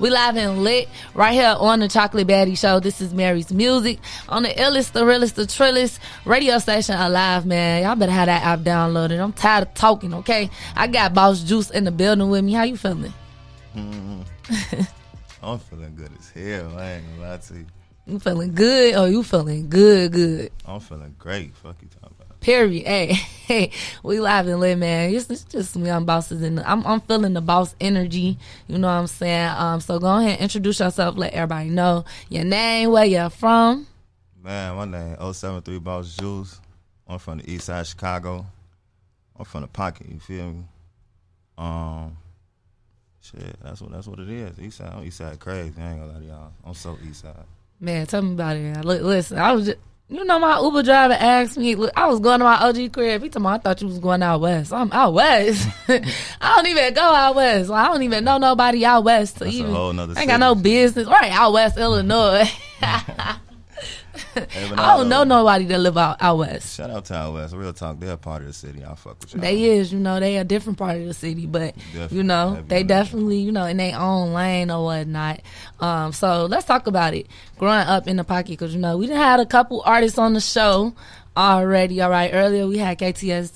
We live and lit right here on the Chocolate Baddie Show. This is Mary's Music on the illest, the realest, the trillest radio station alive, man. Y'all better have that app downloaded. I'm tired of talking, okay? I got Boss Juice in the building with me. How you feeling? I'm feeling good as hell. I ain't gonna lie to you. You feeling good? Oh, you feeling good? I'm feeling great. Fuck you talking about. Period. Hey, we live and lit, man. It's just some young bosses, and I'm feeling the boss energy. You know what I'm saying? So go ahead and introduce yourself. Let everybody know your name, where you're from. Man, my name 073 Boss Juice. I'm from the East Side of Chicago. I'm from the pocket. You feel me? Shit, that's what it is. East Side, I'm East Side crazy. I ain't gonna lie to y'all. I'm so East Side. Man, tell me about it. Listen, I was just, my Uber driver asked me, I was going to my OG crib. He told me, I thought you was going out west. I'm out west. I don't even go out west. Like, I don't even know nobody out west. That's even, a whole nother I ain't got no business. Right, out west, Illinois. I don't know nobody that live out west. Shout out to out west. Real talk, they're a part of the city. I fuck with y'all. They is, they a different part of the city, but they definitely, in their own lane or whatnot. So let's talk about it. Growing up in the pocket, because we done had a couple artists on the show already. All right, earlier we had KTS,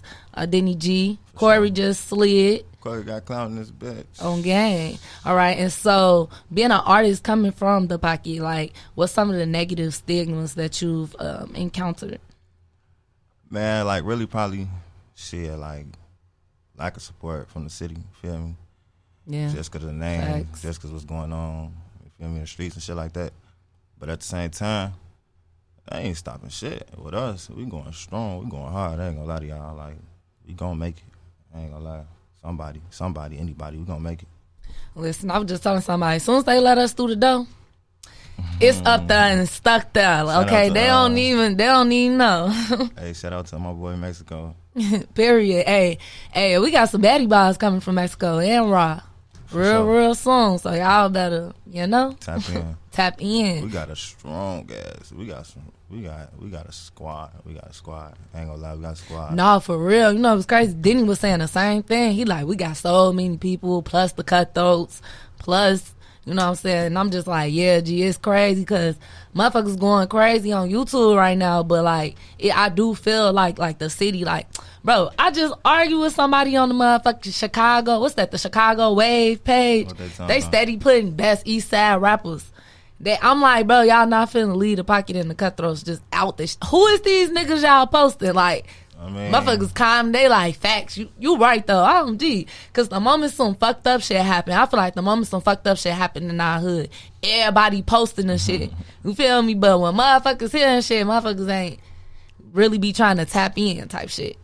Denny G, Corey just slid. Corey got clout in this bitch. On gang. All right. And so being an artist coming from the pocket, like, what's some of the negative stigmas that you've encountered? Man, like, really probably shit, like, lack of support from the city, you feel me? Yeah. Just because of the name, Facts. just because what's going on, you feel me, in the streets and shit like that. But at the same time, I ain't stopping shit with us. We going strong. We going hard. I ain't gonna lie to y'all. Like, we gonna make it. I ain't gonna lie. Somebody, anybody, we gonna make it. Listen, I was just telling somebody, as soon as they let us through the door, it's up there and stuck there. Okay, they don't even know. Hey, shout out to my boy Mexico. Period. Hey, we got some baddie bars coming from Mexico and Raw. Real soon. So y'all better, tap in. We got a strong ass. We got a squad. I ain't gonna lie, we got a squad. No, for real. It was crazy. Denny was saying the same thing. He like, we got so many people, plus the cutthroats, plus, you know what I'm saying? And I'm just like, yeah, G, it's crazy because motherfuckers going crazy on YouTube right now. But like, I do feel like the city, like, bro, I just argued with somebody on the motherfucking Chicago. What's that? The Chicago Wave page. They steady putting best East Side rappers. I'm like, bro, y'all not finna leave the pocket and the cutthroats just out there. Who is these niggas y'all posting? Like, motherfuckers calm. They like, facts. You right though. OMG. Cause the moment some fucked up shit happen, I feel like the moment some fucked up shit happen in our hood, everybody posting the shit. You feel me? But when motherfuckers hearing shit, motherfuckers ain't really be trying to tap in type shit.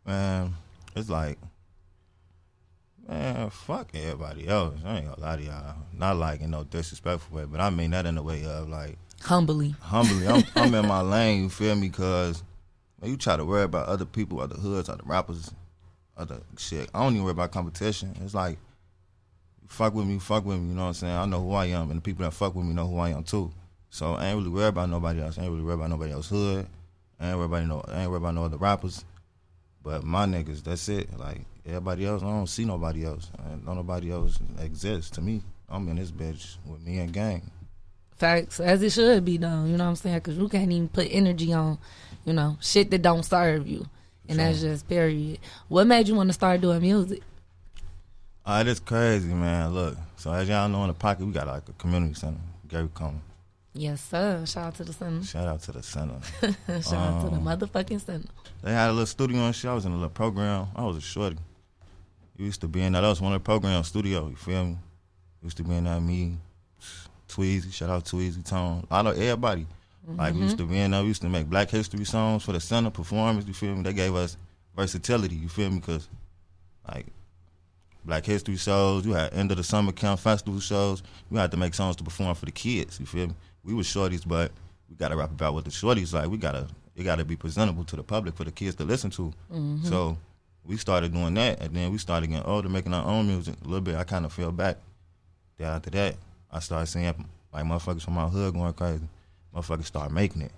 Man, it's like, man, fuck everybody else. I ain't gonna lie to y'all. Not like in no disrespectful way, but I mean that in the way of like humbly. I'm in my lane. You feel me? Cause man, you try to worry about other people, other hoods, other rappers, other shit. I don't even worry about competition. It's like, you fuck with me. You know what I'm saying? I know who I am, and the people that fuck with me know who I am too. So I ain't really worried about nobody else. I ain't really worried about nobody else's hood. I ain't worried about no other rappers. But my niggas, that's it. Like, everybody else, I don't see nobody else. Nobody else exists to me. I'm in this bitch with me and gang. Facts, as it should be though, you know what I'm saying? Because you can't even put energy on, shit that don't serve you. And that's just period. What made you want to start doing music? It's crazy, man. Look, so as y'all know, in the pocket, we got like a community center, Gary Coleman. Yes, sir. Shout out to the center. Shout out to the center. Shout out to the motherfucking center. They had a little studio and shit. I was in a little program. I was a shorty. Used to be in that. That was one of the program studio. You feel me? Used to be in that. Me, Tweezy. Shout out Tweezy, Tone. I know everybody. Like, we used to be in there. We used to make Black History songs for the center performance. You feel me? They gave us versatility. You feel me? Because, like, Black History shows, you had end of the summer camp festival shows. You had to make songs to perform for the kids. You feel me? We were shorties, but we gotta rap about what the shorties like. It gotta be presentable to the public for the kids to listen to. So we started doing that, and then we started getting older, making our own music a little bit. I kind of fell back. Then after that, I started seeing like motherfuckers from my hood going crazy. Motherfuckers started making it.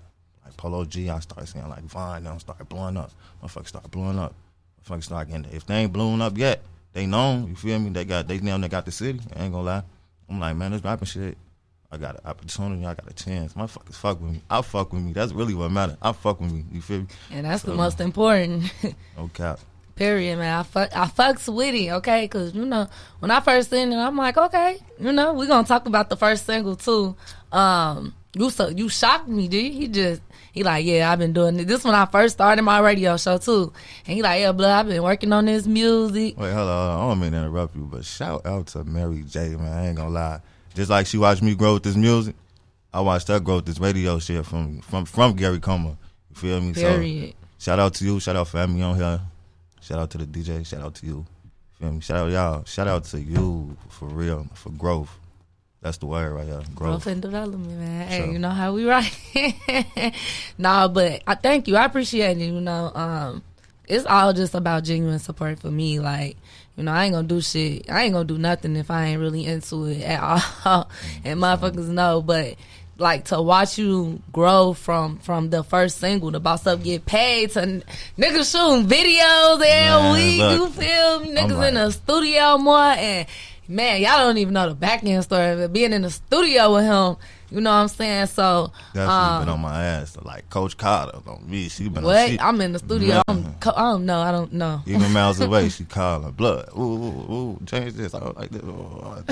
Like Polo G, I started seeing like Vine, now started blowing up. Motherfuckers started blowing up. Motherfuckers started getting, if they ain't blowing up yet, they known, you feel me? They got the city, I ain't gonna lie. I'm like, man, this rapping shit, I got an opportunity, I got a chance. Motherfuckers fuck with me. I fuck with me. That's really what matters. I fuck with me. You feel me? And that's the most important. No cap. Period, man. I fucks with it, okay? Because, you know, when I first seen it, I'm like, okay, you know, we're going to talk about the first single, too. You shocked me, dude. He like, yeah, I've been doing it. This when I first started my radio show, too. And he like, yeah, blood, I've been working on this music. Wait, hold on. I don't mean to interrupt you, but shout out to Mary J, man. I ain't going to lie. Just like she watched me grow with this music, I watched her grow with this radio shit from Gary Comer. You feel me? Period. So, shout out to you. Shout out family on here. Shout out to the DJ. Shout out to you. Feel me? Shout out y'all. Shout out to you for real, for growth. That's the word right here. Growth and development, man. Hey, you know how we ride. Nah, but I thank you. I appreciate it. You know, it's all just about genuine support for me. Like, you know, I ain't gonna do shit. I ain't gonna do nothing if I ain't really into it at all. And motherfuckers know, but like to watch you grow from the first single, the Boss Up Get Paid, to niggas shooting videos every week. Look, you feel me? Niggas in the studio more, and man, y'all don't even know the back end story of it. Being in the studio with him, you know what I'm saying? So definitely been on my ass. Like Coach Carter on me. She been what? on. I'm in the studio. I don't know. Even miles away, she calling blood. Ooh, change this. I don't like this. All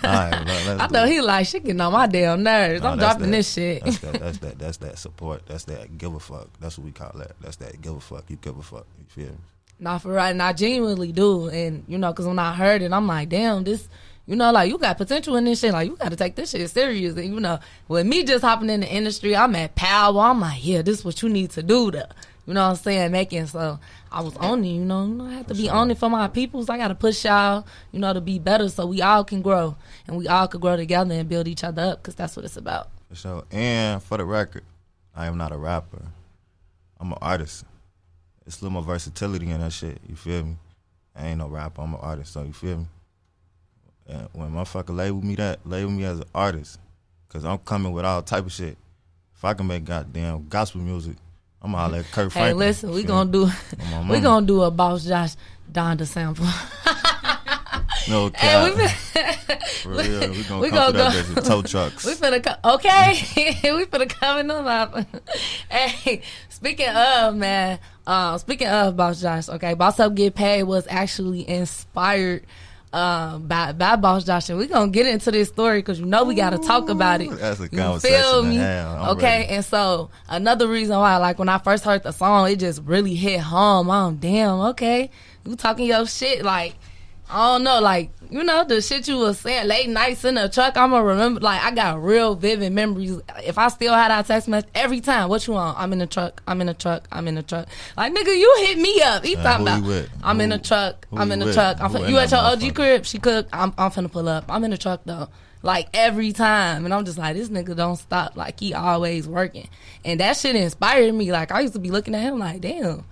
right, I know he like she getting on my damn nerves. I'm dropping this shit. That's that support. That's that give a fuck. That's what we call that. That's that give a fuck. You give a fuck. You feel me? Nah, for right, and I genuinely do. And you know, cause when I heard it, I'm like, damn, this. You know, like, you got potential in this shit. Like, you got to take this shit serious. And, you know, with me just hopping in the industry, I'm at Power. I'm like, yeah, this is what you need to do to, you know what I'm saying, making. So, I was on it, you know. I have to be on it for my peoples. I got to push y'all, you know, to be better so we all can grow. And we all can grow together and build each other up because that's what it's about. For sure. And for the record, I am not a rapper. I'm an artist. It's a little more versatility in that shit. You feel me? I ain't no rapper. I'm an artist. So, you feel me? And when motherfucker label me as an artist, cause I'm coming with all type of shit. If I can make goddamn gospel music, I'm gonna holler at Kirk Franklin. Hey, listen, we gonna do a Boss Josh Donda sample. No cap. For real, we gonna come through that bitch with tow trucks. We finna come in the lap. Hey, speaking of Boss Josh, okay, Boss Up Get Paid was actually inspired by Boss Josh, and we're gonna get into this story because you know we gotta talk about it. That's a you conversation. Feel me? Okay, ready. and so another reason why, like when I first heard the song, it just really hit home. Damn, okay, you talking your shit, like I don't know, like, you know, the shit you was saying, late nights in the truck, I'm gonna remember, like, I got real vivid memories. If I still had that text message, every time, what you want? I'm in the truck. Like, nigga, you hit me up. He talking about, I'm in the truck. You at your OG crib? She cooked. I'm finna pull up. I'm in the truck, though. Like, every time. And I'm just like, this nigga don't stop. Like, he always working. And that shit inspired me. Like, I used to be looking at him like, damn,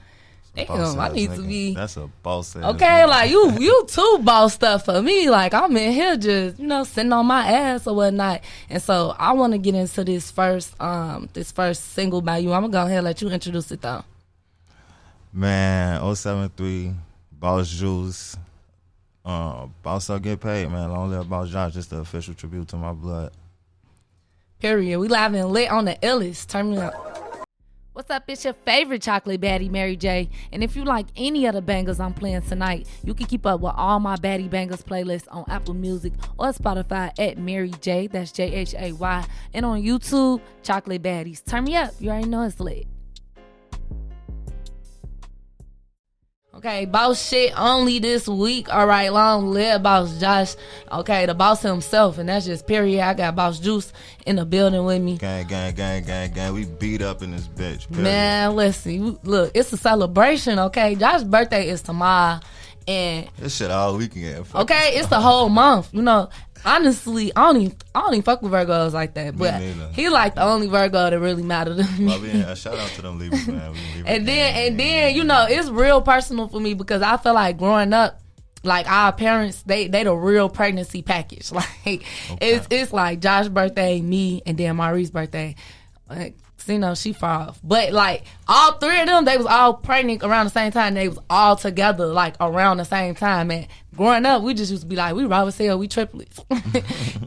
I need to be. That's a boss. Okay, like you too boss stuff for me. Like I'm in here just, you know, sitting on my ass or whatnot. And so I want to get into this first single by you. I'm gonna go ahead and let you introduce it though. Man, 073, Boss Juice, Boss Up Get Paid, man. Long live Boss Josh. Just the official tribute to my blood. Period. We live and lit on the illest. Turn me up. What's up? It's your favorite chocolate baddie, Mary J. And if you like any of the bangers I'm playing tonight, you can keep up with all my baddie bangers playlists on Apple Music or Spotify at Mary J. That's Jhay. And on YouTube, Chocolate Baddies. Turn me up. You already know it's lit. Okay, boss shit only this week. All right, long live Boss Josh. Okay, the boss himself, and that's just period. I got Boss Juice in the building with me. Gang. We beat up in this bitch. Period. Man, listen, look, it's a celebration, okay? Josh's birthday is tomorrow, and this shit all weekend. Okay, it's the whole month. You know, honestly, I don't even fuck with Virgos like that. But he like the only Virgo that really matter to me. Well, shout out to them Libras, man. And then, you know, it's real personal for me because I feel like growing up, like our parents, they the real pregnancy package. Like it's like Josh's birthday, me, and then Marie's birthday. Like, Cause she far off. But like all three of them, they was all pregnant around the same time. They was all together like around the same time. And growing up, we just used to be like, we raw as hell, we triplets.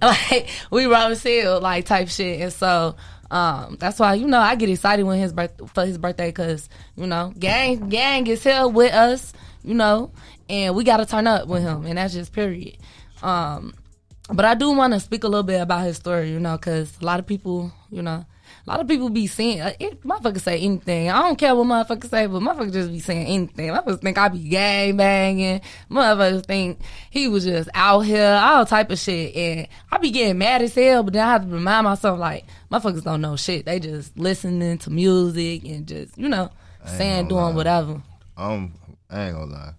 Like we raw as hell, like type shit. And so that's why I get excited when for his birthday, cause gang is here with us, and we gotta turn up with him, and that's just period. But I do want to speak a little bit about his story, cause a lot of people be saying, motherfuckers say anything. I don't care what motherfuckers say, but motherfuckers just be saying anything. Motherfuckers think I be gang banging. Motherfuckers think he was just out here, all type of shit. And I be getting mad as hell, but then I have to remind myself, like, motherfuckers don't know shit. They just listening to music and just, saying, doing whatever. I ain't gonna lie.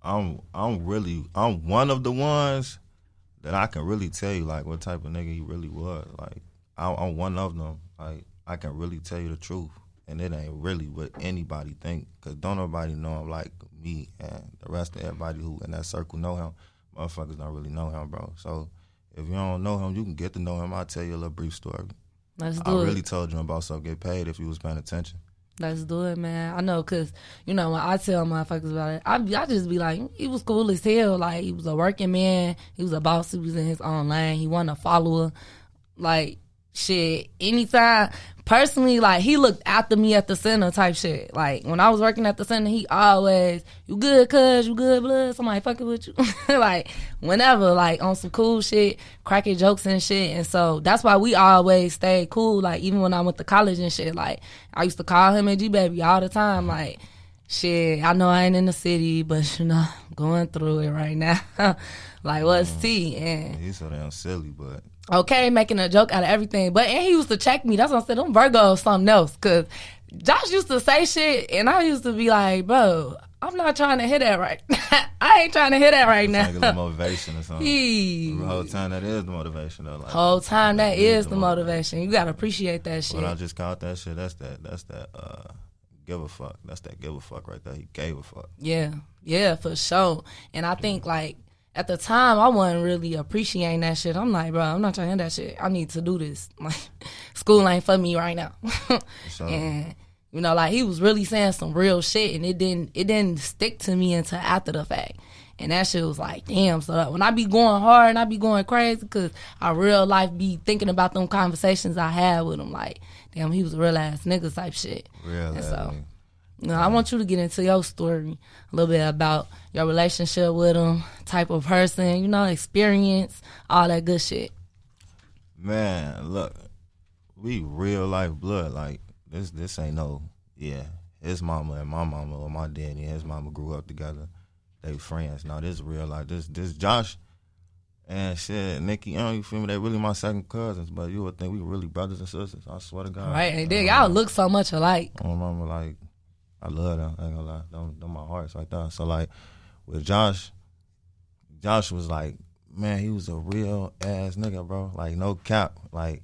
I'm one of the ones that I can really tell you, like, what type of nigga he really was. Like, I'm one of them. Like, I can really tell you the truth, and it ain't really what anybody think, because don't nobody know him like me and the rest of everybody who in that circle know him. Motherfuckers don't really know him, bro. So if you don't know him, you can get to know him. I'll tell you a little brief story. Let's do it. I really told you about so get paid if you was paying attention. Let's do it, man. I know, because, when I tell motherfuckers about it, I just be like, he was cool as hell. Like, he was a working man. He was a boss. He was in his own lane. He wasn't a follower. Like, shit, anytime, personally, like, he looked after me at the center type shit. Like, when I was working at the center, he always, you good, cuz, you good, blood, somebody fucking with you. Like, whenever, like, on some cool shit, cracking jokes and shit. And so that's why we always stayed cool. Like, even when I went to college and shit, like, I used to call him a G-Baby all the time. Like, shit, I know I ain't in the city, but, going through it right now. Like, what's T? And he's so damn silly, but okay, making a joke out of everything. But, and he used to check me. That's what I said, them Virgos something else. Because Josh used to say shit, and I used to be like, bro, I'm not trying to hear that right I ain't trying to hear that right now. Like a little motivation or something. The whole time, that is the motivation, though. Like, whole time, that is the motivation. You got to appreciate that shit. What I just called that shit, that's that give a fuck. That's that give a fuck right there. He gave a fuck. Yeah, for sure. And I think, like, at the time, I wasn't really appreciating that shit. I'm like, bro, I'm not trying to hear that shit. I need to do this. Like, school ain't for me right now. Sure. And, like, he was really saying some real shit, and it didn't stick to me until after the fact. And that shit was like, damn. So when I be going hard and I be going crazy, because I real life be thinking about them conversations I had with him, like, damn, he was a real ass nigga type shit. Real ass nigga. I want you to get into your story a little bit about your relationship with him, type of person, experience, all that good shit. Man, look, we real life blood. Like, this ain't no, his mama and my mama or my daddy and his mama grew up together. They friends. Now, this real life. This Josh and shit, Nikki, you feel me? They really my second cousins, but you would think we really brothers and sisters. I swear to God. Right, and then y'all look so much alike. My mama, like, I love them. I ain't gonna lie. Them my hearts right there. So, like, with Josh was like, man, he was a real ass nigga, bro. Like, no cap. Like,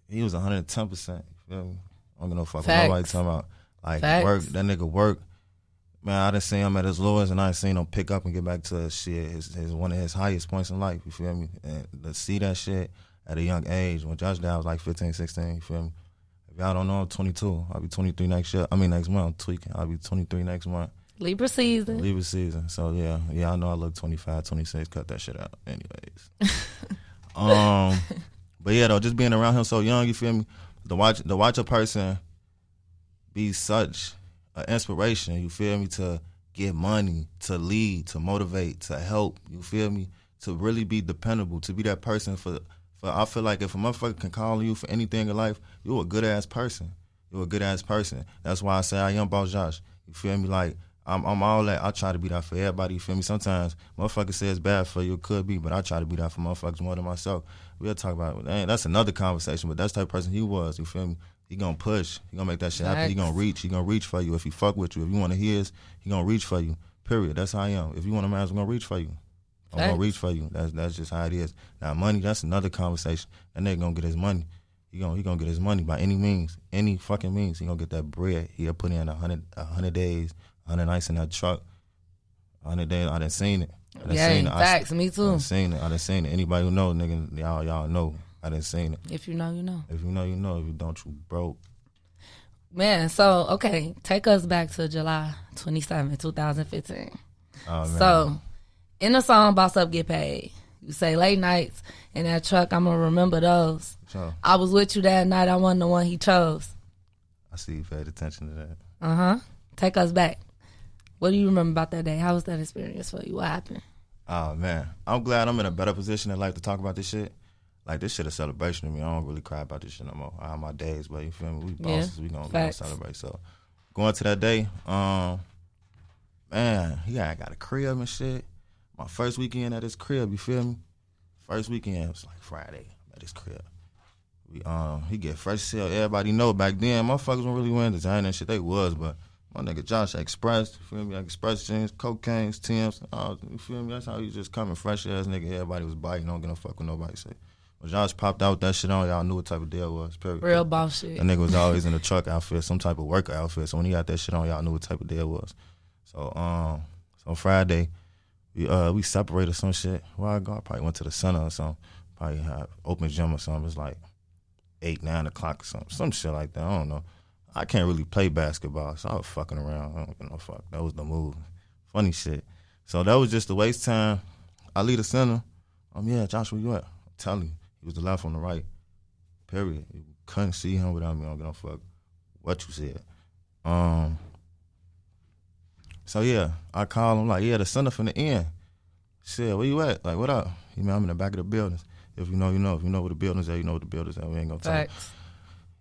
he was 110%. You feel me? I don't give no fuck what nobody talking about. Like, work, that nigga work. Man, I done seen him at his lowest, and I done seen him pick up and get back to his one of his highest points in life. You feel me? And to see that shit at a young age, when Josh died, was like 15, 16. You feel me? If y'all don't know, I'm 22. I'll be 23 next month. I'm tweaking. I'll be 23 next month. Libra season. So, yeah, I know I look 25, 26. Cut that shit out. Anyways. But, yeah, though, just being around him so young, you feel me? To watch a person be such an inspiration, you feel me? To get money, to lead, to motivate, to help, you feel me? To really be dependable, to be that person for I feel like if a motherfucker can call on you for anything in life, you're a good-ass person. You're a good-ass person. That's why I say I am about Josh. You feel me? Like, I'm all that. I try to be that for everybody, you feel me? Sometimes motherfuckers say it's bad for you, it could be, but I try to be that for motherfuckers more than myself. We'll talk about it. That's another conversation, but that's the type of person he was, you feel me? He gonna push. He gonna make that shit happen. He gonna reach. He gonna reach for you. If he fuck with you, if you want to hear his, he gonna reach for you. Period. That's how I am. If you want a man, I'm gonna reach for you. I'm gonna reach for you. That's just how it is. Now, money, that's another conversation. That nigga gonna get his money. He gonna get his money by any means, any fucking means. He gonna get that bread. He'll put in 100 days, 100 nights in that truck. 100 days. I done seen it. Facts. Me too. I done seen it. Anybody who knows, nigga, y'all know. I didn't seen it. If you know, you know. If you know, you know. If you don't, you broke. Man, so, okay, take us back to July 27, 2015. Oh, man. So, in the song Boss Up Get Paid, you say late nights in that truck, I'm going to remember those. Sure. I was with you that night, I wasn't the one he chose. I see you paid attention to that. Uh-huh. Take us back. What do you remember about that day? How was that experience for you? What happened? Oh, man. I'm glad I'm in a better position in life to talk about this shit. Like, this shit a celebration to me. I don't really cry about this shit no more. I have my days, but you feel me? We bosses. We gonna celebrate. So, going to that day, man, I got a crib and shit. My first weekend at his crib, you feel me? First weekend was like Friday at his crib. He get fresh sale. Everybody know back then, motherfuckers weren't really wearing design and shit. They was, but my nigga Josh Express, you feel me? Express jeans, cocaine's, Tim's, you feel me? That's how he just coming fresh ass nigga. Everybody was biting, don't get no fuck with nobody say. When Josh popped out with that shit on, y'all knew what type of deal it was. Period. Real boss shit. That nigga was always in a truck outfit, some type of worker outfit. So when he got that shit on, y'all knew what type of deal it was. So Friday, we separated some shit. Well, I probably went to the center or something. Probably had open gym or something. It was like 8, 9 o'clock or something. Some shit like that. I don't know. I can't really play basketball, so I was fucking around. I don't give no fuck. That was the move. Funny shit. So that was just a waste time. I leave the center. Yeah, Josh, where you at? I'm telling you. He was the left on the right. Period. You couldn't see him without me. I don't give no fuck what you said. So yeah, I call him like, yeah, the center from the end. Said, where you at? Like, what up? He mean, I'm in the back of the buildings. If you know, you know. If you know where the buildings are, you know where the buildings are. We ain't gonna talk. Facts.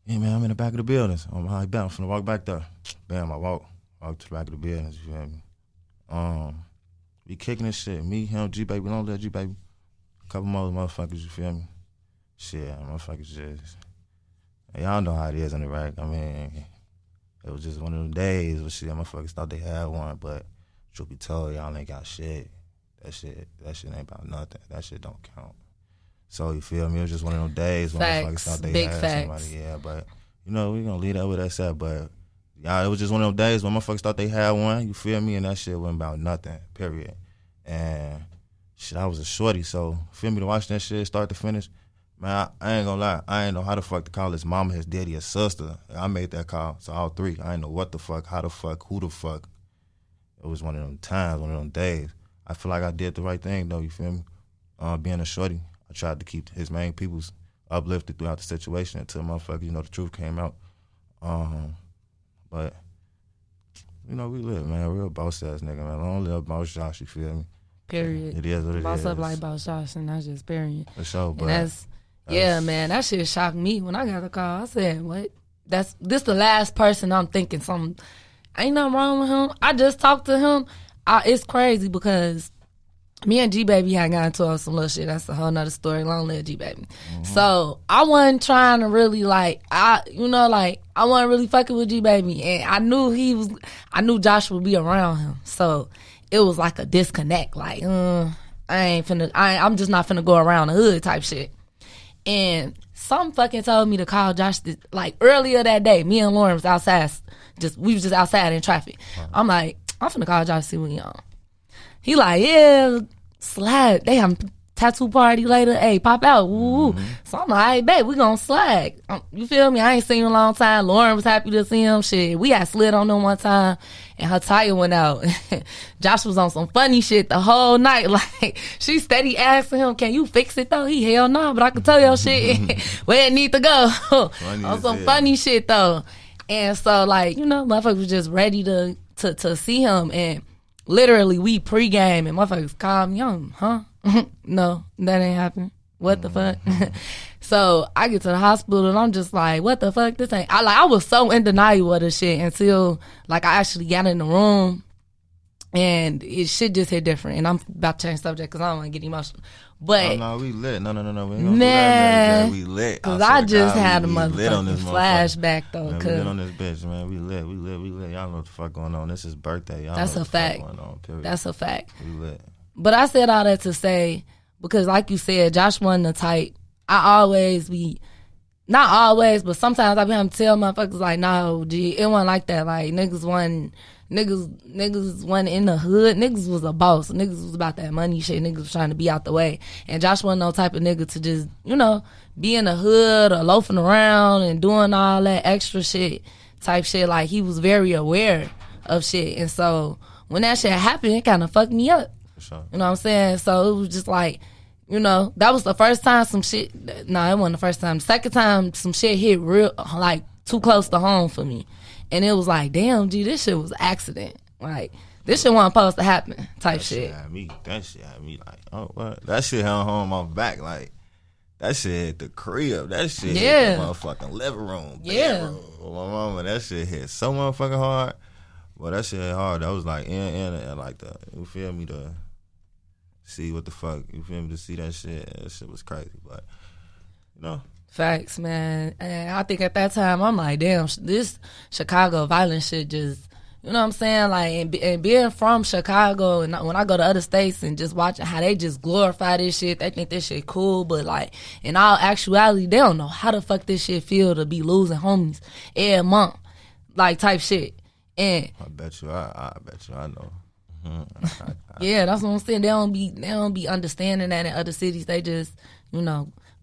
Yeah, man, I'm in the back of the buildings. I'm finna walk back there. Bam, I walk to the back of the buildings, you feel me? We kicking this shit. Me, him, G-Baby, don't let G-Baby. A couple more motherfuckers, you feel me? Shit, motherfuckers just, y'all know how it is in the rack. I mean, it was just one of them days where shit, motherfuckers thought they had one, but truth be told, y'all ain't got shit. That shit ain't about nothing. That shit don't count. So you feel me? It was just one of them days when motherfuckers thought they had somebody. Yeah, but you know, we gonna leave that with that said. But yeah, it was just one of them days when motherfuckers thought they had one. You feel me? And that shit wasn't about nothing. Period. And shit, I was a shorty, so feel me to watch that shit start to finish. Man, I ain't gonna lie. I ain't know how the fuck to call his mama, his daddy, his sister. I made that call. So all three. I ain't know what the fuck, how the fuck, who the fuck. It was one of them times, one of them days. I feel like I did the right thing though. You feel me? Being a shorty. I tried to keep his main peoples uplifted throughout the situation until motherfuckers, you know, the truth came out. But, you know, we live, man. Real boss ass nigga, man. Long live Boss Josh, you feel me? Period. It is what it boss is. Up like Boss Josh, and that's just period. For sure, but. And yeah, man, that shit shocked me when I got the call. I said, what? This the last person I'm thinking something. Ain't nothing wrong with him. I just talked to him. It's crazy because me and G-Baby had gotten into some little shit. That's a whole nother story. Long live G-Baby. Mm-hmm. So I wasn't trying to really I wasn't really fucking with G-Baby. And I knew Josh would be around him. So it was like a disconnect. Like, I'm just not finna go around the hood type shit. And some fucking told me to call Josh like earlier that day. Me and Lauren was outside. We was just outside in traffic. Wow. I'm like, I'm finna call Josh to see what he on. He like, yeah, slide. They have a tattoo party later. Hey, pop out. Woo. Mm-hmm. So I'm like, hey, babe, we gonna slide. You feel me? I ain't seen him in a long time. Lauren was happy to see him. Shit, we got slid on them one time, and her tire went out. Josh was on some funny shit the whole night. Like, she steady asking him, can you fix it, though? He, hell no, but I can tell your shit where it need to go. On some funny shit, though. And so, like, you know, motherfuckers was just ready to see him, and literally, we pregame and motherfuckers call me on, huh? No, that ain't happen. What the fuck? So I get to the hospital and I'm just like, what the fuck? This ain't. I was so in denial of this shit until like I actually got in the room and shit just hit different. And I'm about to change subject because I don't want to get emotional. But no, we lit. No. We ain't gonna do that, we lit. Because I just had a motherfucking flashback though. Man, we lit on this bitch, man. We lit. Y'all know what the fuck going on. This is birthday. Y'all That's know a fact. Going on, period. That's a fact. We lit. But I said all that to say, because like you said, Josh wasn't the type. Not always, but sometimes I be having to tell motherfuckers like, no, G, it wasn't like that. Like niggas niggas wasn't in the hood. Niggas was a boss. Niggas was about that money shit. Niggas was trying to be out the way. And Josh wasn't no type of nigga to just, be in the hood or loafing around and doing all that extra shit type shit. Like, he was very aware of shit. And so when that shit happened, it kind of fucked me up. For sure. You know what I'm saying? So it was just like, that was the first time some shit. No, it wasn't the first time. The second time some shit hit real, like, too close to home for me. And it was like, damn, G, this shit was an accident. Like, this shit wasn't supposed to happen type shit. That shit had me like, oh, what? That shit held home my back. Like, that shit hit the crib. That shit hit the motherfucking living room. Bedroom. My mama, that shit hit so motherfucking hard. Well, that shit hit hard. That was like, and like, you feel me, to see what the fuck, you feel me, to see that shit. That shit was crazy. But, Facts, man. And I think at that time, I'm like, damn, this Chicago violence shit just, you know what I'm saying? Like, and being from Chicago, and when I go to other states and just watching how they just glorify this shit, they think this shit cool, but like, in all actuality, they don't know how the fuck this shit feel to be losing homies every month, like, type shit. And I bet you I know. Yeah, that's what I'm saying. They don't be understanding that in other cities. They just,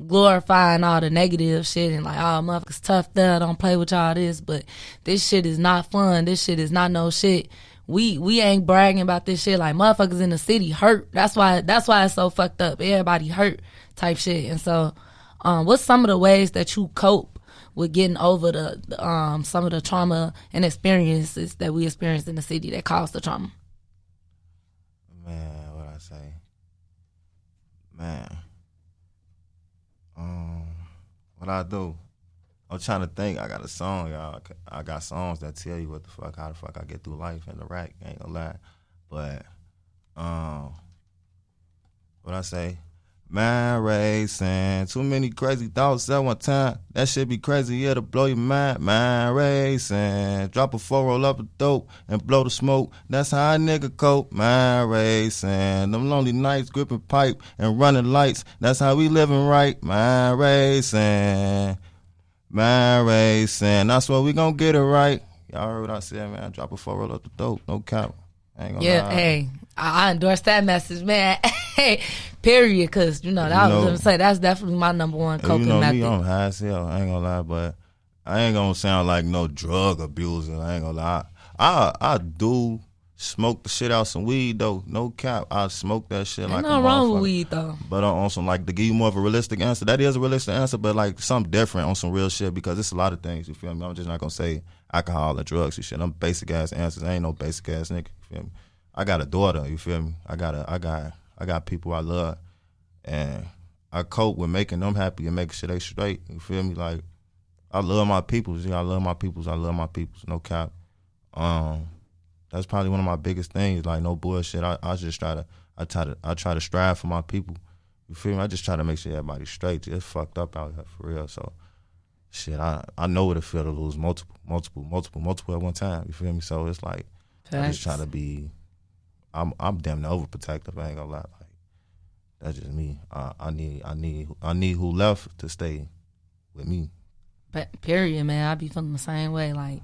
glorifying all the negative shit and like, oh, motherfuckers tough there, don't play with y'all this, but this shit is not fun. This shit is not no shit. We ain't bragging about this shit. Like, motherfuckers in the city hurt. That's why it's so fucked up. Everybody hurt type shit. And so, what's some of the ways that you cope with getting over the some of the trauma and experiences that we experienced in the city that caused the trauma? Man, what I say? Man. What I do? I'm trying to think. I got a song, y'all. I got songs that tell you how the fuck I get through life in the rack. Ain't gonna lie. But, what I say? Man racing, too many crazy thoughts at one time. That shit be crazy, yeah, to blow your mind. Man racing, drop a 4, roll up a dope, and blow the smoke. That's how a nigga cope. Man racing, them lonely nights, gripping pipe and running lights. That's how we living right. Man racing, that's where we gon' get it right. Y'all heard what I said, man. Drop a 4, roll up the dope, no cap. Ain't gonna lie. Hey, I endorse that message, man. Hey, period, because, I was going to say, that's definitely my number one coping method. Me, I'm high as hell, I ain't gonna lie, but I ain't gonna sound like no drug abuser, I ain't gonna lie. I do smoke the shit out some weed, though, no cap. I smoke that shit like a motherfucker. Ain't nothing wrong with weed, though. But on some, like, to give you more of a realistic answer, that is a realistic answer, but, like, something different on some real shit, because it's a lot of things, you feel me? I'm just not gonna say alcohol and drugs and shit. I'm basic-ass answers. I ain't no basic-ass nigga, you feel me? I got a daughter, you feel me? I got people I love, and I cope with making them happy and making sure they straight. You feel me? Like, I love my peoples. Yeah, I love my peoples. No cap. That's probably one of my biggest things. Like, no bullshit. I try to strive for my people. You feel me? I just try to make sure everybody's straight. It's fucked up out here for real. So, shit, I know what it feel to lose multiple at one time. You feel me? So it's like, I just try to be. I'm damn near overprotective. I ain't gonna lie. Like, that's just me. I need who left to stay with me. Period, man. I be feeling the same way. Like,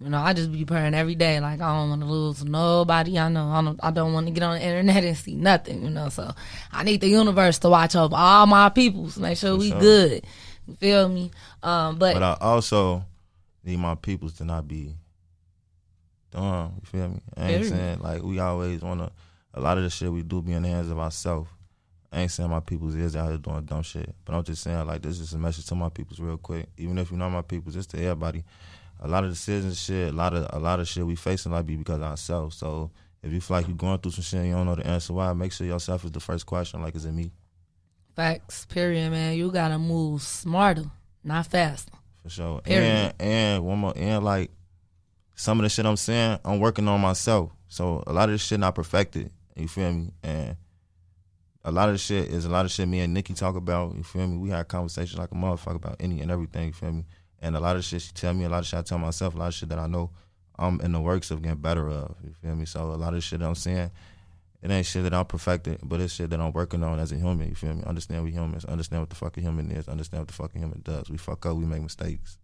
I just be praying every day. Like, I don't want to lose nobody. I know I don't want to get on the internet and see nothing. So I need the universe to watch over all my peoples, make sure we good. You feel me? But I also need my peoples to not be dumb, you feel me? I ain't saying, like, we always want to, a lot of the shit we do be in the hands of ourselves. I ain't saying my peoples is out here doing dumb shit, but I'm just saying, like, this is a message to my peoples real quick. Even if you're not my peoples, it's to everybody. A lot of decisions shit, a lot of shit we facing like be because of ourselves. So if you feel like you're going through some shit and you don't know the answer why, make sure yourself is the first question, like, is it me? Facts, period, man. You gotta move smarter, not faster. For sure. Period. And one more, and like, some of the shit I'm saying, I'm working on myself. So a lot of this shit not perfected, you feel me? And a lot of the shit me and Nikki talk about, you feel me? We had conversations like a motherfucker about any and everything, you feel me? And a lot of shit she tell me, a lot of shit I tell myself, a lot of shit that I know I'm in the works of getting better of, you feel me? So a lot of shit that I'm saying, it ain't shit that I'm perfected, but it's shit that I'm working on as a human, you feel me? Understand we humans, understand what the fuck a human is, understand what the fuck a human does. We fuck up, we make mistakes.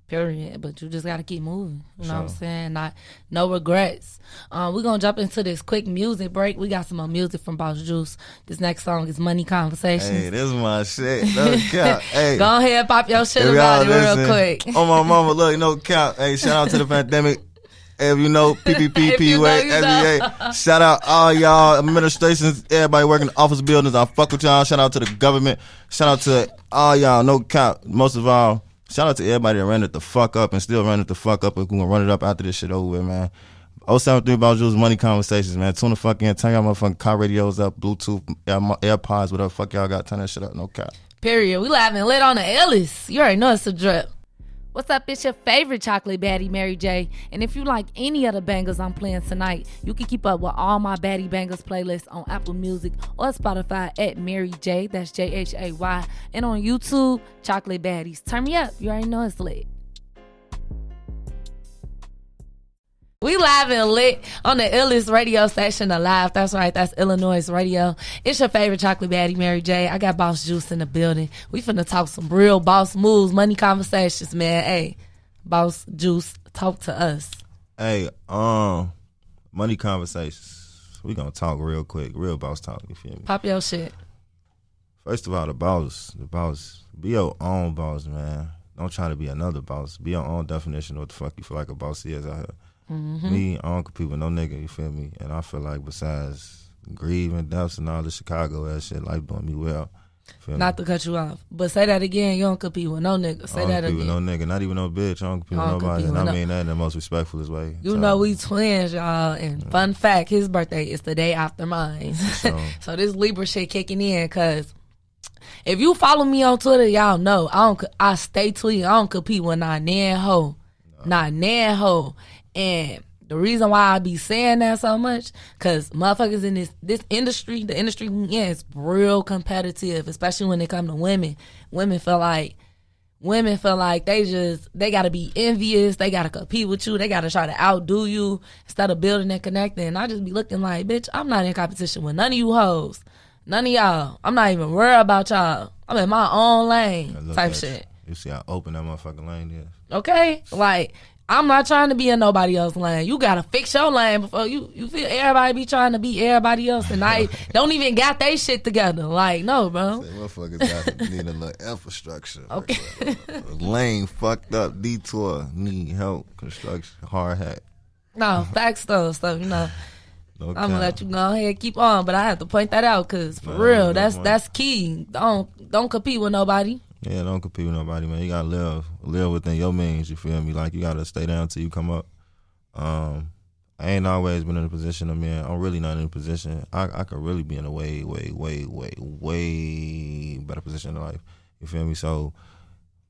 Period. But you just gotta keep moving. You know what I'm saying? No regrets. We're gonna jump into this quick music break. We got some more music from Boss Juice. This next song is Money Conversations. Hey, this is my shit. No cap. Hey, go ahead, pop your shit about it real quick. Oh my mama, look, no cap. Hey, shout out to the pandemic. Hey, if you know, PPP, SBA. Shout out all y'all administrations, everybody working in office buildings. I fuck with y'all. Shout out to the government. Shout out to all y'all, no cap. Most of all, shout out to everybody that ran it the fuck up and still running it the fuck up. We're going to run it up after this shit over with, man. 073 about Jules Money Conversations, man. Tune the fuck in. Turn y'all motherfucking car radios up, Bluetooth, AirPods, whatever fuck y'all got. Turn that shit up, no cap. Period. We live and lit on the iLLANOiZE. You already know it's a drip. What's up? It's your favorite chocolate baddie, Mary J. And if you like any of the bangers I'm playing tonight, you can keep up with all my baddie bangers playlists on Apple Music or Spotify at Mary J. That's Jhay. And on YouTube, Chocolate Baddies. Turn me up. You already know it's lit. We live and lit on the illest radio station alive. That's right. That's iLLANOiZE Radio. It's your favorite chocolate baddie, Mary J. I got Boss Juice in the building. We finna talk some real boss moves, money conversations, man. Hey, Boss Juice, talk to us. Hey, money conversations. We gonna talk real quick, real boss talk. You feel me? Pop your shit. First of all, the boss. Be your own boss, man. Don't try to be another boss. Be your own definition of what the fuck you feel like a boss is out here. Mm-hmm. Me, I don't compete with no nigga, you feel me? And I feel like besides greed and deaths and all the Chicago ass shit, life doing me well. Not to cut you off, but say that again. You don't compete with no nigga. Say that again. I don't compete with no nigga, not even no bitch. I don't compete with nobody. And I mean that in the most respectfulest way. You know we twins, y'all. And fun fact, his birthday is the day after mine. So this Libra shit kicking in, cause if you follow me on Twitter, y'all know I stay tweeting. I don't compete with not nan ho. And the reason why I be saying that so much, cause motherfuckers in this industry, the industry we in, is real competitive, especially when it come to women. Women feel like they gotta be envious, they gotta compete with you, they gotta try to outdo you instead of building and connecting. And I just be looking like, bitch, I'm not in competition with none of you hoes. None of y'all. I'm not even worried about y'all. I'm in my own lane type shit. You see how open that motherfucking lane is. Okay? Like, I'm not trying to be in nobody else's lane. You gotta fix your lane before you feel everybody be trying to be everybody else and I don't even got they shit together. Like, no, bro. Motherfuckers need a little infrastructure. Okay. Lane fucked up, detour, need help, construction, hard hat. No, facts though. So, you know, I'm gonna let you go ahead and keep on, but I have to point that out because for real, that's key. Don't compete with nobody. Yeah, don't compete with nobody, man. You gotta live within your means. You feel me? Like you gotta stay down till you come up. I ain't always been in a position I'm in. I'm really not in a position. I could really be in a way better position in life. You feel me? So,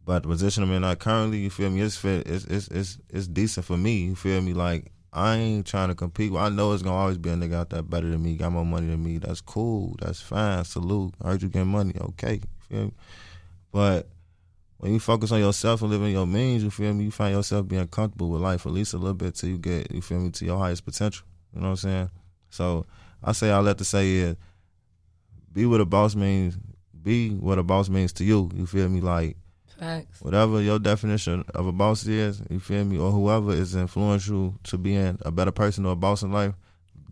but the position I'm in now currently, you feel me? It's decent for me. You feel me? Like I ain't trying to compete. I know it's gonna always be a nigga out there better than me, got more money than me. That's cool. That's fine. Salute. I heard you getting money. Okay. You feel me? But when you focus on yourself and living your means, you feel me, you find yourself being comfortable with life at least a little bit till you get, you feel me, to your highest potential. You know what I'm saying? So I say all that to say is be what a boss means to you. You feel me? Like facts. Whatever your definition of a boss is, you feel me, or whoever is influential to being a better person or a boss in life,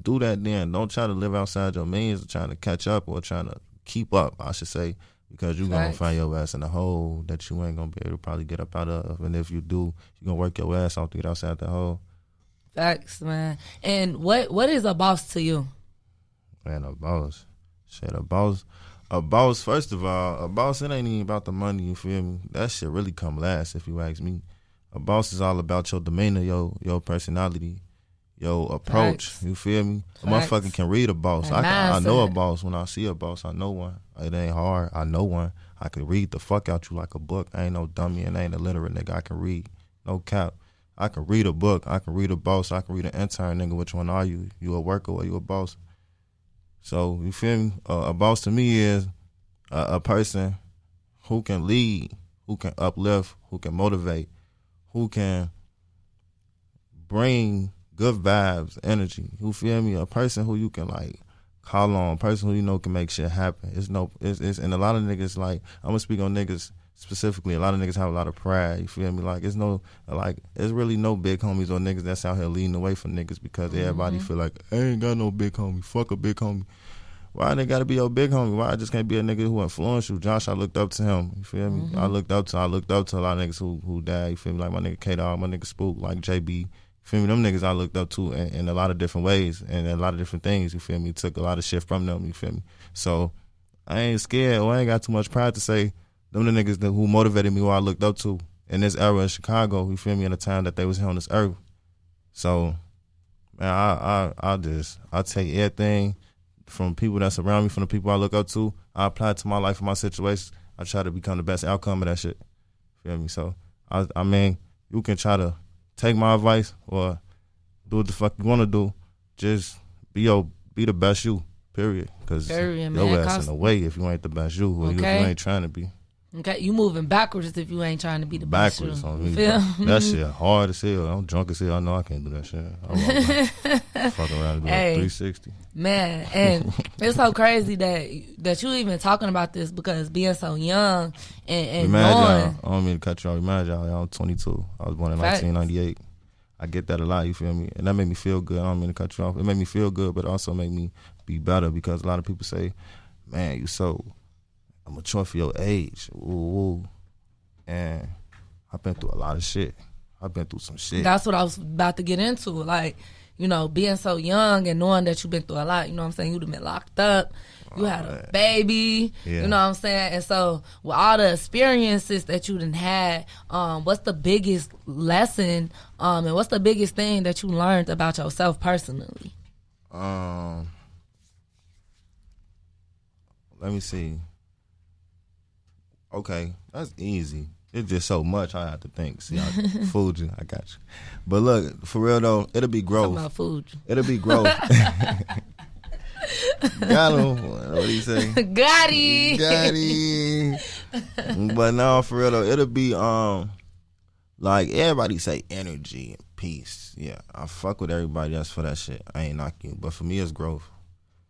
do that then. Don't try to live outside your means or trying to catch up or trying to keep up, I should say. Because you're going to find your ass in a hole that you ain't going to be able to probably get up out of. And if you do, you're going to work your ass off to get outside the hole. Facts, man. And what is a boss to you? Man, a boss. Shit, a boss, first of all, a boss, it ain't even about the money, you feel me? That shit really come last, if you ask me. A boss is all about your demeanor, your personality, your approach. Facts. You feel me? Facts. A motherfucker can read a boss. I know a boss. When I see a boss, I know one. It ain't hard. I know one. I can read the fuck out you like a book. I ain't no dummy and I ain't illiterate nigga. I can read. No cap. I can read a book. I can read a boss. I can read an intern nigga. Which one are you? You a worker or you a boss? So, you feel me? A boss to me is a person who can lead, who can uplift, who can motivate, who can bring good vibes, energy. You feel me? A person who you can like call on, a person who you know can make shit happen. And a lot of niggas, like, I'm gonna speak on niggas specifically, a lot of niggas have a lot of pride. You feel me? Like it's really no big homies or niggas that's out here leading the way for niggas because everybody feel like I ain't got no big homie. Fuck a big homie. Why they gotta be your big homie? Why I just can't be a nigga who influenced you? Josh, I looked up to him. You feel me? I looked up to a lot of niggas who died. You feel me? Like my nigga K-Dog, my nigga Spook, like JB. You feel me? Them niggas I looked up to in a lot of different ways and a lot of different things. You feel me? Took a lot of shit from them. You feel me? So I ain't scared or I ain't got too much pride to say them the niggas who motivated me, who I looked up to in this era in Chicago. You feel me? In the time that they was here on this earth. So man, I take everything from people that surround me, from the people I look up to, I apply it to my life and my situations. I try to become the best outcome of that shit. Feel me? So, I mean, you can try to take my advice or do what the fuck you want to do. Just be the best you, period. Because your ass in the way if you ain't the best you or if you ain't trying to be. Okay, you moving backwards if you ain't trying to be the best you. Backwards on me. That shit hard as hell. I'm drunk as hell. I know I can't do that shit. I'm fuck around and do a 360. Man, and it's so crazy that you even talking about this because being so young and knowing. I don't mean to cut you off. Remind y'all, I'm 22. I was born in 1998. I get that a lot, you feel me? And that made me feel good. I don't mean to cut you off. It made me feel good, but it also made me be better because a lot of people say, man, you so mature for your age. Ooh. And I've been through a lot of shit. I've been through some shit. That's what I was about to get into. Like, you know, being so young and knowing that you've been through a lot, you know what I'm saying? You'd have been locked up. You had a baby. Yeah. You know what I'm saying? And so with all the experiences that you done had, what's the biggest lesson and what's the biggest thing that you learned about yourself personally? Let me see. Okay, that's easy. It's just so much I have to think. See, I fooled you. I got you. But look, for real though, it'll be growth. Talking about food. It'll be growth. Got him. What do you say? Got him. Got him. But no, for real though, it'll be like everybody say energy and peace. Yeah, I fuck with everybody else for that shit. I ain't knocking you. But for me, it's growth.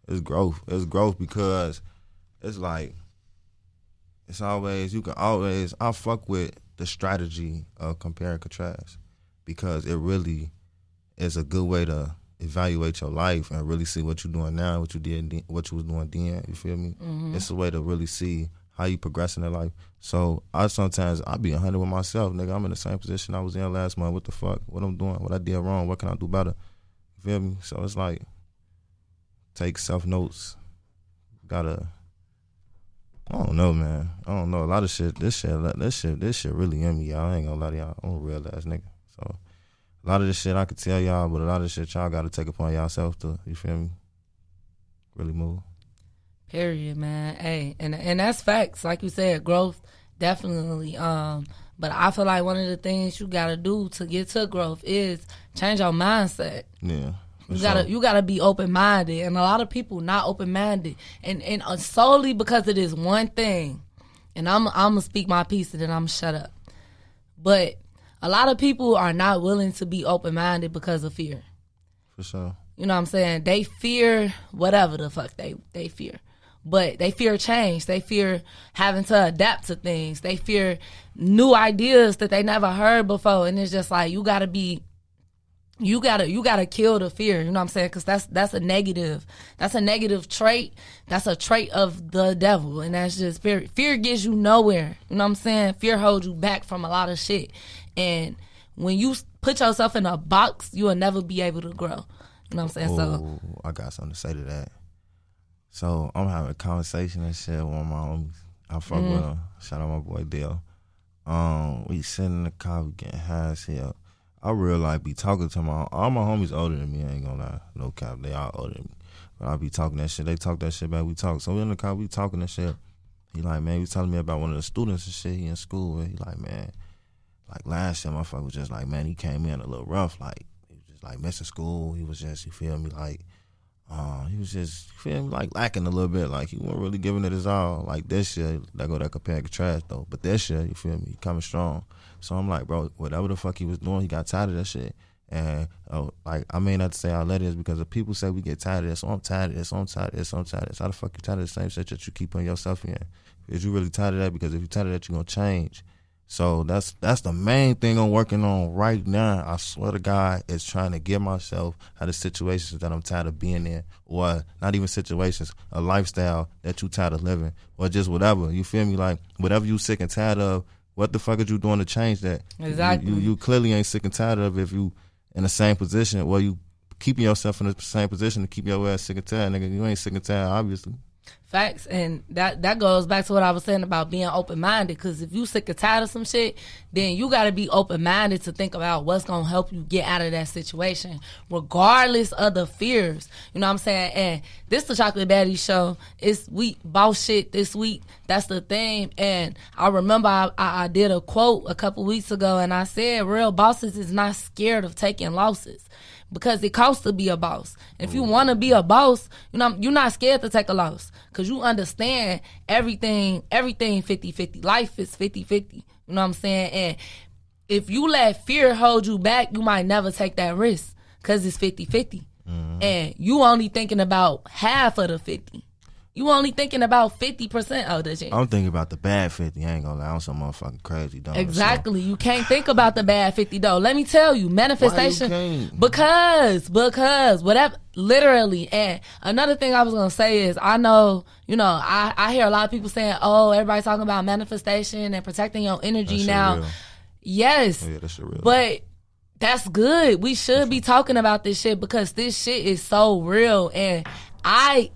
It's growth. It's growth because it's like, it's always, I fuck with the strategy of compare and contrast because it really is a good way to evaluate your life and really see what you're doing now, what you did, what you was doing then, you feel me? Mm-hmm. It's a way to really see how you progressing in life. So I be 100 with myself, nigga. I'm in the same position I was in last month. What the fuck? What I'm doing? What I did wrong? What can I do better? You feel me? So it's like, take self-notes. I don't know, man. I don't know. A lot of shit. This shit really in me, y'all. I ain't gonna lie to y'all. I'm a real ass nigga. So a lot of this shit I could tell y'all, but a lot of shit y'all gotta take upon y'allself to, you feel me? Really move. Period, man. Hey, and that's facts. Like you said, growth definitely. But I feel like one of the things you gotta do to get to growth is change your mindset. Yeah. You gotta be open minded, and a lot of people not open minded, and solely because of this one thing. And I'm gonna speak my piece, and then I'm gonna shut up. But a lot of people are not willing to be open minded because of fear. For sure. You know what I'm saying? They fear whatever the fuck they fear, but they fear change. They fear having to adapt to things. They fear new ideas that they never heard before, and it's just like you gotta kill the fear, you know what I'm saying? Because that's a negative trait. That's a trait of the devil, and that's just fear. Fear gets you nowhere, you know what I'm saying? Fear holds you back from a lot of shit, and when you put yourself in a box, you will never be able to grow. You know what I'm saying? So I got something to say to that. So I'm having a conversation and shit with one of my homies. I fuck with him. Shout out my boy Dale. We sitting in the car, we getting high as hell. I real like be talking to all my homies older than me. I ain't gonna lie, no cap, they all older than me. But I be talking that shit. They talk that shit back. We talk. So we in the car, we talking that shit. He like, man, he was telling me about one of the students and shit. He in school. And he like, man, like last year, motherfucker was just like, man, he came in a little rough. Like he was just like missing school. He was just, you feel me, like. He was just, you feel me, like lacking a little bit. Like he wasn't really giving it his all. Like this year, that compare and contrast though. But this year, you feel me, he coming strong. So I'm like, bro, whatever the fuck he was doing, he got tired of that shit. And like, I may not say I let it is because if people say we get tired of this, so I'm tired of this, so I'm tired of this, so I'm tired of this. How the fuck you tired of the same shit that you keep putting yourself in? Is you really tired of that? Because if you're tired of that, you're gonna change. So that's the main thing I'm working on right now. I swear to God, is trying to get myself out of situations that I'm tired of being in, or not even situations, a lifestyle that you tired of living, or just whatever. You feel me? Like, whatever you sick and tired of, what the fuck are you doing to change that? Exactly. You clearly ain't sick and tired of if you in the same position, or you keeping yourself in the same position to keep your ass sick and tired, nigga. You ain't sick and tired, obviously. Facts, and that goes back to what I was saying about being open-minded, because if you sick or tired of some shit, then you got to be open-minded to think about what's going to help you get out of that situation, regardless of the fears. You know what I'm saying? And this the Chocolate Baddie Show. It's we boss shit this week. That's the thing. And I remember I did a quote a couple weeks ago, and I said real bosses is not scared of taking losses, because it costs to be a boss. If you want to be a boss, you know, you're not scared to take a loss, because you understand everything 50-50. Life is 50-50. You know what I'm saying? And if you let fear hold you back, you might never take that risk, because it's 50-50. And you only thinking about half of the 50. You only thinking about 50% of the shit. I'm thinking about the bad 50. I ain't gonna lie, I'm so motherfucking crazy, dog. Exactly. So. You can't think about the bad 50 though. Let me tell you, manifestation. Why you can't? Because whatever, literally. And another thing I was gonna say is, I know, you know, I hear a lot of people saying, oh, everybody's talking about manifestation and protecting your energy now. Real. Yes. Yeah, that shit real. But that's good. We should be talking about this shit, because this shit is so real. And I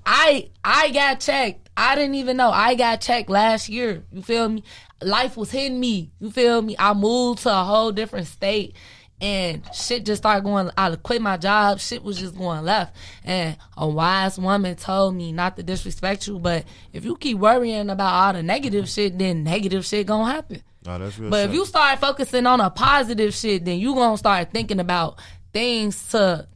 got checked. I didn't even know. I got checked last year. You feel me? Life was hitting me. You feel me? I moved to a whole different state, and shit just started going. I quit my job. Shit was just going left. And a wise woman told me not to disrespect you, but if you keep worrying about all the negative shit, then negative shit gonna happen. No, that's real. But if you start focusing on a positive shit, then you gonna start thinking about things to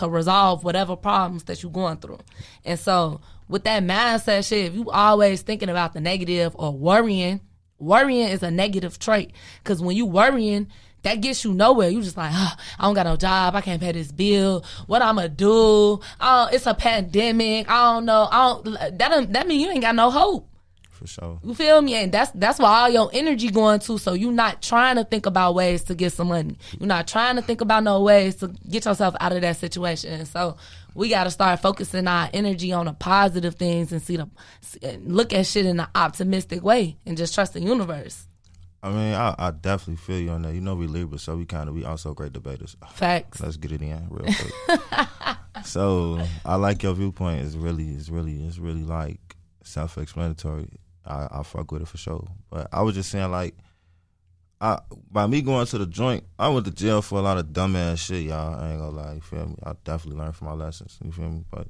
resolve whatever problems that you're going through. And so with that mindset shit, if you always thinking about the negative or worrying is a negative trait. Because when you worrying, that gets you nowhere. You just like, I don't got no job. I can't pay this bill. What I'm going to do? It's a pandemic. I don't know. That mean you ain't got no hope. For sure. You feel me? And that's why all your energy going to. So you're not trying to think about ways to get some money. You're not trying to think about no ways to get yourself out of that situation. And so we got to start focusing our energy on the positive things and look at shit in an optimistic way and just trust the universe. I mean, I definitely feel you on that. You know, we Libra, so we also great debaters. Facts. Let's get it in real quick. So I like your viewpoint. It's really like self-explanatory. I fuck with it for sure. But I was just saying, like, by me going to the joint, I went to jail for a lot of dumbass shit, y'all. I ain't gonna lie, you feel me? I definitely learned from my lessons, you feel me? But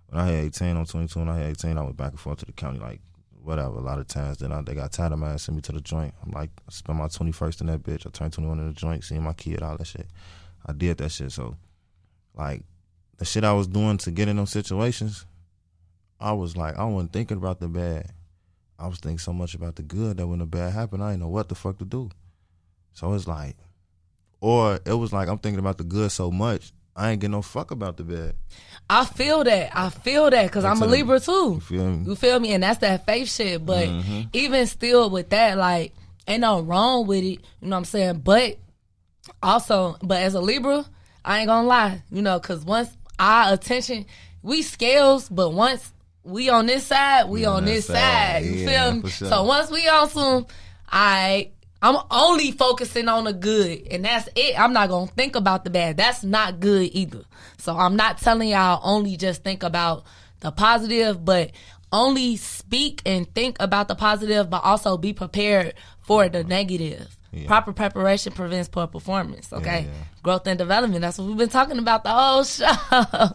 when I had 18, I'm 22, when I had 18, I went back and forth to the county, like, whatever, a lot of times. Then they got tired of my ass, sent me to the joint. I'm like, I spent my 21st in that bitch. I turned 21 in the joint, seeing my kid, all that shit. I did that shit. So, like, the shit I was doing to get in those situations, I was like, I wasn't thinking about the bad. I was thinking so much about the good that when the bad happened, I didn't know what the fuck to do. So it's like, or it was like I'm thinking about the good so much, I ain't getting no fuck about the bad. I feel that because I'm a Libra too. You feel me? And that's that faith shit. But even still with that, like, ain't no wrong with it. You know what I'm saying? But as a Libra, I ain't gonna lie. You know, because once our attention, we scales, but once we on this side, we on this side. You feel me? Sure. So once we on some, I'm only focusing on the good, and that's it. I'm not gonna think about the bad. That's not good either. So I'm not telling y'all only just think about the positive, but only speak and think about the positive, but also be prepared for the negative. Yeah. Proper preparation prevents poor performance, okay? Yeah. Growth and development, that's what we've been talking about the whole show.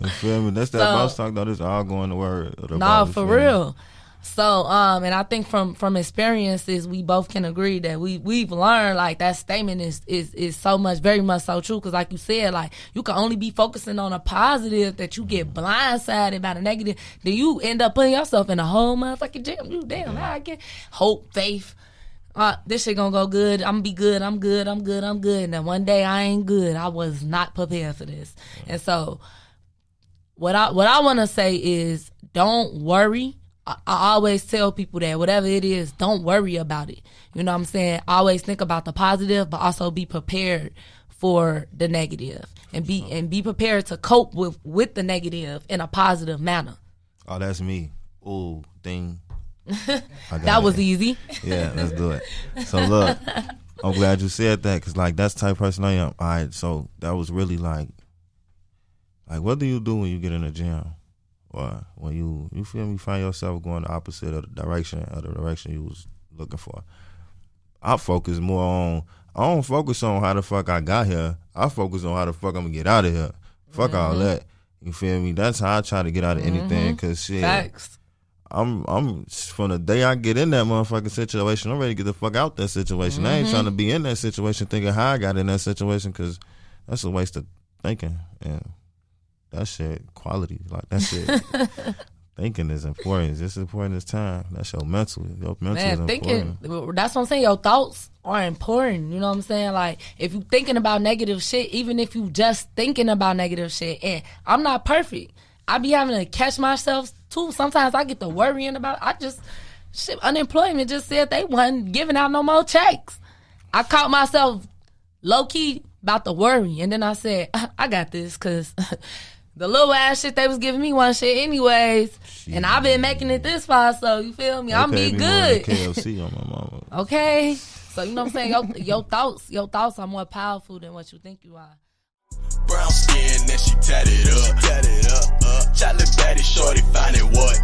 You feel me? That's that boss talk, though. This all going to word. No, for real. So, and I think from experiences, we both can agree that we've learned, like, that statement is so much, very much so true. Because like you said, like, you can only be focusing on a positive, that you get blindsided by the negative, then you end up putting yourself in a whole motherfucking jam. You damn, I get hope, faith, this shit gonna go good. I'm gonna be good. I'm good. And then one day I ain't good. I was not prepared for this. And so what I want to say is don't worry. I always tell people that whatever it is, don't worry about it. You know what I'm saying? Always think about the positive, but also be prepared for the negative and be prepared to cope with the negative in a positive manner. Oh, that's me. Ooh, ding. That was easy. Yeah, let's do it. So look, I'm glad you said that because like that's the type of person I am. All right, so that was really like what do you do when you get in the gym? Or when you feel me, find yourself going the opposite of the direction you was looking for. I focus more on, I don't focus on how the fuck I got here. I focus on how the fuck I'm gonna get out of here. Fuck all that. You feel me? That's how I try to get out of anything. Cause shit, facts. I'm from the day I get in that motherfucking situation, I'm ready to get the fuck out that situation. I ain't trying to be in that situation thinking how I got in that situation, cause that's a waste of thinking. And that shit, quality, like that shit. Thinking is important. It's just as important as time. That's your mental. Your mental is important. Thinking, that's what I'm saying. Your thoughts are important. You know what I'm saying? Like, if you thinking about negative shit, even if you just thinking about negative shit, and I'm not perfect. I be having to catch myself, too. Sometimes I get to worrying about, unemployment just said they wasn't giving out no more checks. I caught myself low-key about to worry, and then I said, I got this, because the little ass shit they was giving me one shit anyways. Shit. And I've been making it this far, so you feel me? I'm be good. KFC on my mama. Okay. So you know what I'm saying? Your thoughts are more powerful than what you think you are. Brown skin and she tatted up. Chocolate fatty shorty finding what?